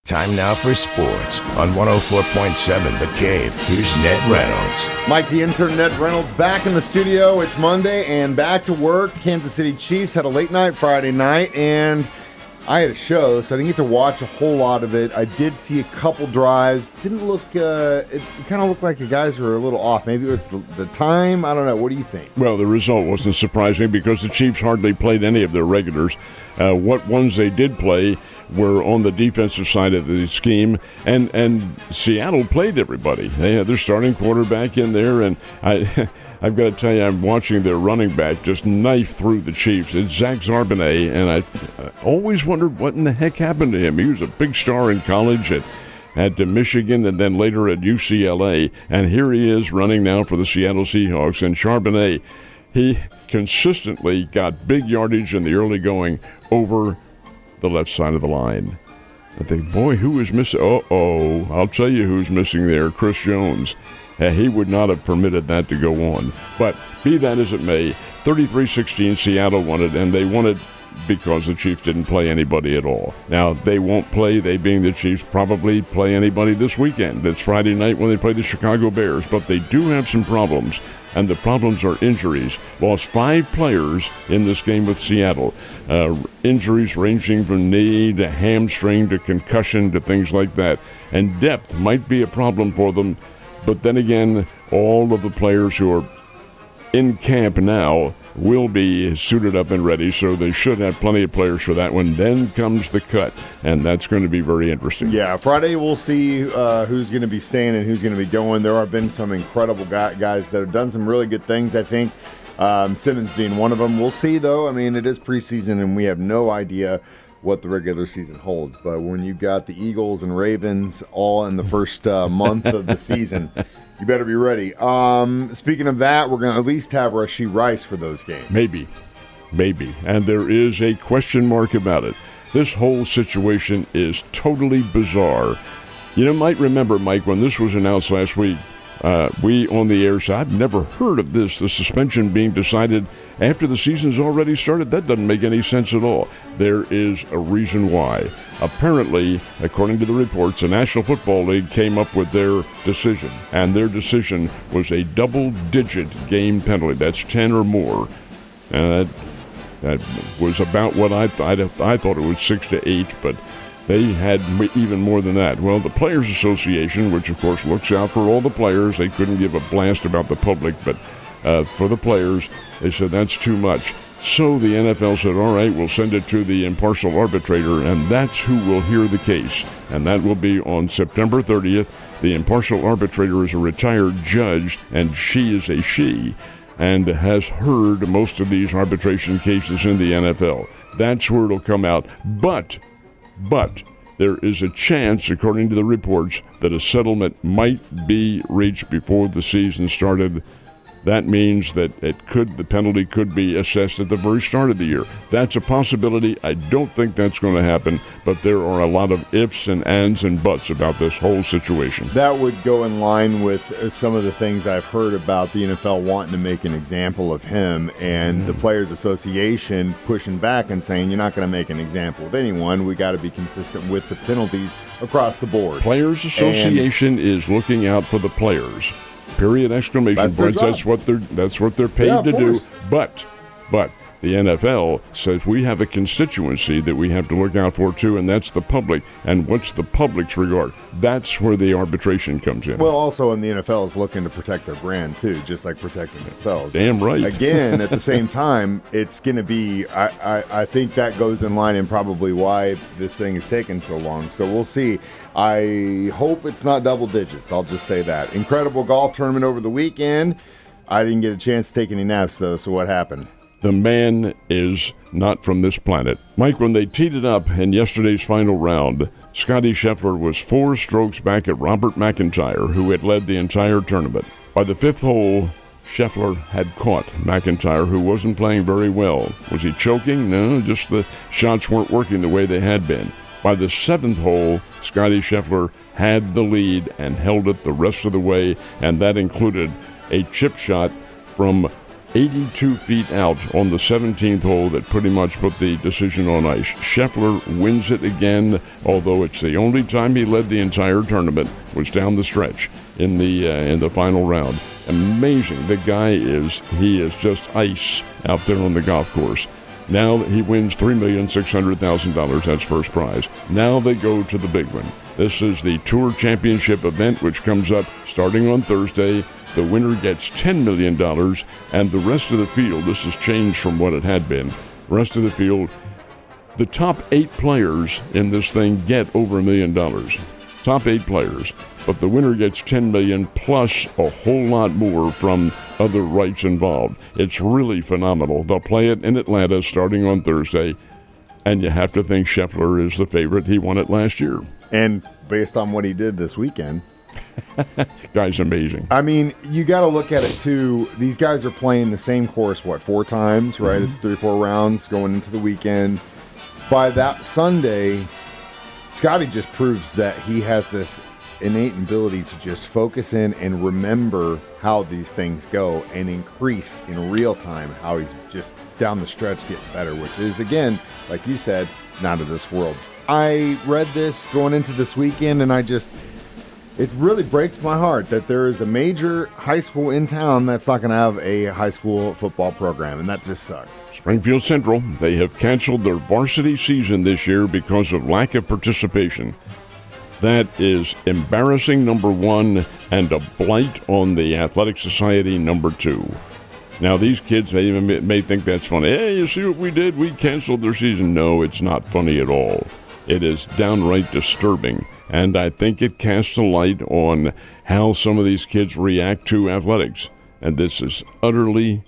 Time now for sports on 104.7 The Cave. Here's Ned Reynolds. Mike, the intern, Ned Reynolds, back in the studio. It's Monday and back to work. Kansas City Chiefs had a late night Friday night, and I had a show, so I didn't get to watch a whole lot of it. I did see a couple drives. Didn't look, it kind of looked like the guys were a little off. Maybe it was the time. I don't know. What do you think? Well, the result wasn't surprising because the Chiefs hardly played any of their regulars. What ones they did play were on the defensive side of the scheme, and Seattle played everybody. They had their starting quarterback in there, and I've got to tell you, I'm watching their running back just knife through the Chiefs. It's Zach Charbonnet, and I always wondered what in the heck happened to him. He was a big star in college at Michigan and then later at UCLA, and here he is running now for the Seattle Seahawks. And Charbonnet, he consistently got big yardage in the early going over the left side of the line. I think, boy, who is missing? I'll tell you who's missing there, Chris Jones. He would not have permitted that to go on. But be that as it may, 33-16, Seattle won it, and they won it because the Chiefs didn't play anybody at all. Now, they won't play, they being the Chiefs, probably play anybody this weekend. It's Friday night when they play the Chicago Bears, but they do have some problems, and the problems are injuries. Lost 5 players in this game with Seattle. Injuries ranging from knee to hamstring to concussion to things like that. And depth might be a problem for them, but then again, all of the players who are in camp now will be suited up and ready, so they should have plenty of players for that one. Then comes the cut, and that's going to be very interesting. Yeah, Friday we'll see who's going to be staying and who's going to be going. There have been some incredible guys that have done some really good things, I think. Simmons being one of them. We'll see, though. I mean, it is preseason, and we have no idea what the regular season holds. But when you've got the Eagles and Ravens all in the first month of the season, you better be ready. Speaking of that, we're going to at least have Rashee Rice for those games. Maybe. And there is a question mark about it. This whole situation is totally bizarre. You might remember, Mike, when this was announced last week, we on the air said, I've never heard of this, the suspension being decided after the season's already started. That doesn't make any sense at all. There is a reason why. Apparently, according to the reports, the National Football League came up with their decision, and their decision was a double-digit game penalty. That's 10 or more. And that was about what I thought it was 6 to 8, but they had even more than that. Well, the Players Association, which of course looks out for all the players, they couldn't give a blast about the public, but for the players, they said that's too much. So the NFL said, all right, we'll send it to the impartial arbitrator, and that's who will hear the case. And that will be on September 30th. The impartial arbitrator is a retired judge, and she is a she, and has heard most of these arbitration cases in the NFL. That's where it'll come out. But there is a chance, according to the reports, that a settlement might be reached before the season started. That means that the penalty could be assessed at the very start of the year. That's a possibility. I don't think that's going to happen, but there are a lot of ifs and ands and buts about this whole situation. That would go in line with some of the things I've heard about the NFL wanting to make an example of him, and the Players Association pushing back and saying, you're not going to make an example of anyone. We got to be consistent with the penalties across the board. Players Association is looking out for the players. Period! Exclamation points. That's what they're paid to do. But the NFL says we have a constituency that we have to look out for too, and that's the public. And what's the public's regard? That's where the arbitration comes in. Well, also, and the NFL is looking to protect their brand too, just like protecting themselves. Damn right. Again, at the same time, it's going to be. I think that goes in line and probably why this thing is taking so long. So we'll see. I hope it's not double digits. I'll just say that. Incredible golf tournament over the weekend. I didn't get a chance to take any naps though. So what happened? The man is not from this planet. Mike, when they teed it up in yesterday's final round, Scottie Scheffler was 4 strokes back at Robert McIntyre, who had led the entire tournament. By the 5th hole, Scheffler had caught McIntyre, who wasn't playing very well. Was he choking? No, just the shots weren't working the way they had been. By the 7th hole, Scottie Scheffler had the lead and held it the rest of the way, and that included a chip shot from 82 feet out on the 17th hole that pretty much put the decision on ice. Scheffler wins it again, although it's the only time he led the entire tournament, was down the stretch in the final round. Amazing. The guy is just ice out there on the golf course. Now he wins $3,600,000. That's first prize. Now they go to the big one. This is the Tour Championship event, which comes up starting on Thursday. The winner gets $10 million, and the rest of the field, this has changed from what it had been. The rest of the field, the top 8 players in this thing get over $1 million. Top 8 players. But the winner gets $10 million plus a whole lot more from other rights involved. It's really phenomenal. They'll play it in Atlanta starting on Thursday, and you have to think Scheffler is the favorite. He won it last year. And based on what he did this weekend, guy's amazing. I mean, you got to look at it too. These guys are playing the same course, 4 times, right? Mm-hmm. It's 3 or 4 rounds going into the weekend. By that Sunday, Scotty just proves that he has this innate ability to just focus in and remember how these things go and increase in real time how he's just down the stretch getting better, which is, again, like you said, not of this world. I read this going into this weekend, and it really breaks my heart that there is a major high school in town that's not going to have a high school football program, and that just sucks. Springfield Central, they have canceled their varsity season this year because of lack of participation. That is embarrassing, number 1, and a blight on the athletic society, number 2. Now, these kids may think that's funny. Hey, you see what we did? We canceled their season. No, it's not funny at all. It is downright disturbing. And I think it casts a light on how some of these kids react to athletics. And this is totally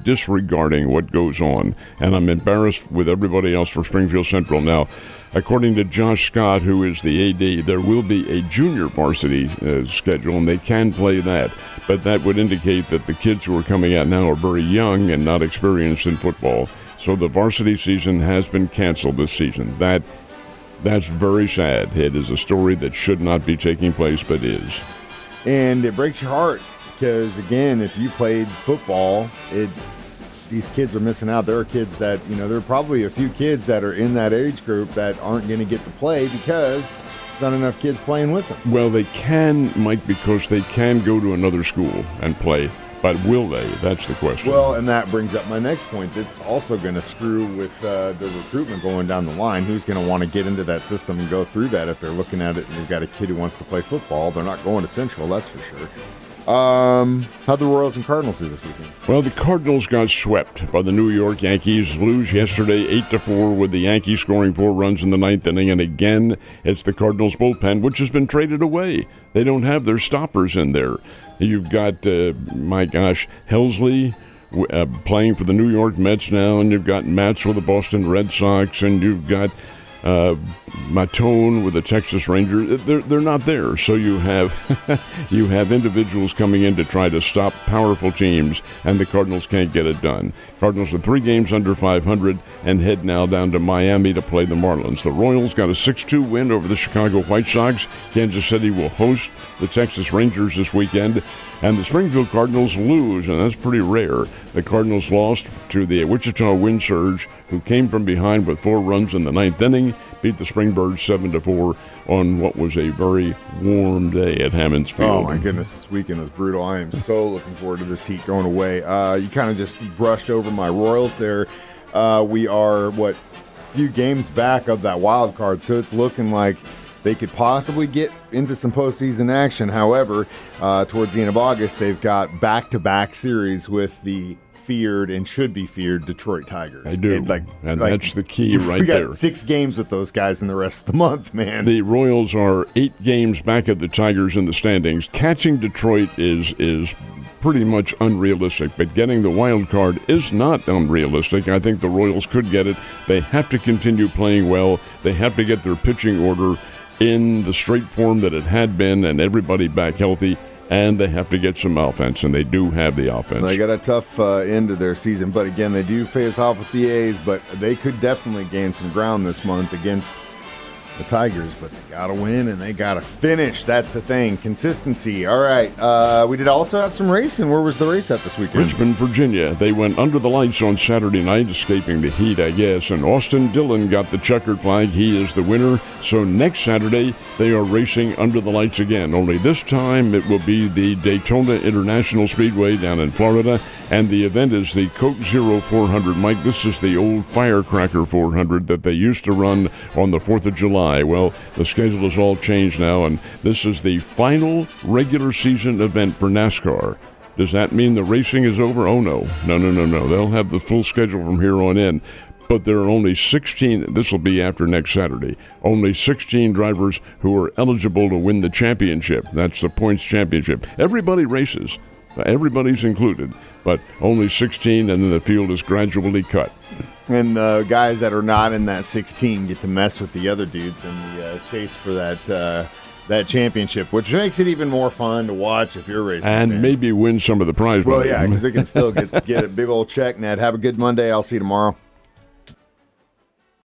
disregarding what goes on. And I'm embarrassed with everybody else for Springfield Central. Now, according to Josh Scott, who is the AD, there will be a junior varsity schedule, and they can play that. But that would indicate that the kids who are coming out now are very young and not experienced in football. So the varsity season has been canceled this season. That's very sad. It is a story that should not be taking place, but is. And it breaks your heart because, again, if you played football, these kids are missing out. There are kids that, there are probably a few kids that are in that age group that aren't going to get to play because there's not enough kids playing with them. Well, they can, Mike, because they can go to another school and play. But will they? That's the question. Well, and that brings up my next point. It's also going to screw with the recruitment going down the line. Who's going to want to get into that system and go through that if they're looking at it and you've got a kid who wants to play football? They're not going to Central, that's for sure. How'd the Royals and Cardinals do this weekend? Well, the Cardinals got swept by the New York Yankees. Lose yesterday 8-4 with the Yankees scoring 4 runs in the 9th inning. And again, it's the Cardinals bullpen, which has been traded away. They don't have their stoppers in there. You've got, Helsley playing for the New York Mets now, and you've got Matz with the Boston Red Sox, and you've got Matone with the Texas Rangers. They're not there. So you have you have individuals coming in to try to stop powerful teams, and the Cardinals can't get it done. Cardinals are 3 games under 500 and head now down to Miami to play the Marlins. The Royals got a 6-2 win over the Chicago White Sox. Kansas City will host the Texas Rangers this weekend. And the Springfield Cardinals lose, and that's pretty rare. The Cardinals lost to the Wichita Wind Surge, who came from behind with 4 runs in the 9th inning, beat the Springbirds 7-4 on what was a very warm day at Hammons Field. Oh, my goodness, this weekend was brutal. I am so looking forward to this heat going away. You kind of just brushed over my Royals there. We are, a few games back of that wild card, so it's looking like they could possibly get into some postseason action. However, towards the end of August, they've got back-to-back series with the feared and should be feared Detroit Tigers. I do, and that's the key right there. We got 6 games with those guys in the rest of the month, man. The Royals are 8 games back of the Tigers in the standings. Catching Detroit is pretty much unrealistic, but getting the wild card is not unrealistic. I think the Royals could get it. They have to continue playing well. They have to get their pitching order in the straight form that it had been and everybody back healthy, and they have to get some offense, and they do have the offense. They got a tough end of their season, but again, they do face off with the A's, but they could definitely gain some ground this month against the Tigers, but they got to win and they got to finish. That's the thing. Consistency. All right. We did also have some racing. Where was the race at this weekend? Richmond, Virginia. They went under the lights on Saturday night, escaping the heat, I guess. And Austin Dillon got the checkered flag. He is the winner. So next Saturday, they are racing under the lights again. Only this time, it will be the Daytona International Speedway down in Florida. And the event is the Coke Zero 400. Mike, this is the old Firecracker 400 that they used to run on the 4th of July. Well, the schedule has all changed now, and this is the final regular season event for NASCAR. Does that mean the racing is over? Oh, no. No. They'll have the full schedule from here on in. But there are only 16, this will be after next Saturday, only 16 drivers who are eligible to win the championship. That's the points championship. Everybody races. Everybody's included, but only 16, and then the field is gradually cut. And the guys that are not in that 16 get to mess with the other dudes in the chase for that championship, which makes it even more fun to watch if you're racing. And maybe win some of the prize money. Well, yeah, because they can still get a big old check. Ned, have a good Monday. I'll see you tomorrow.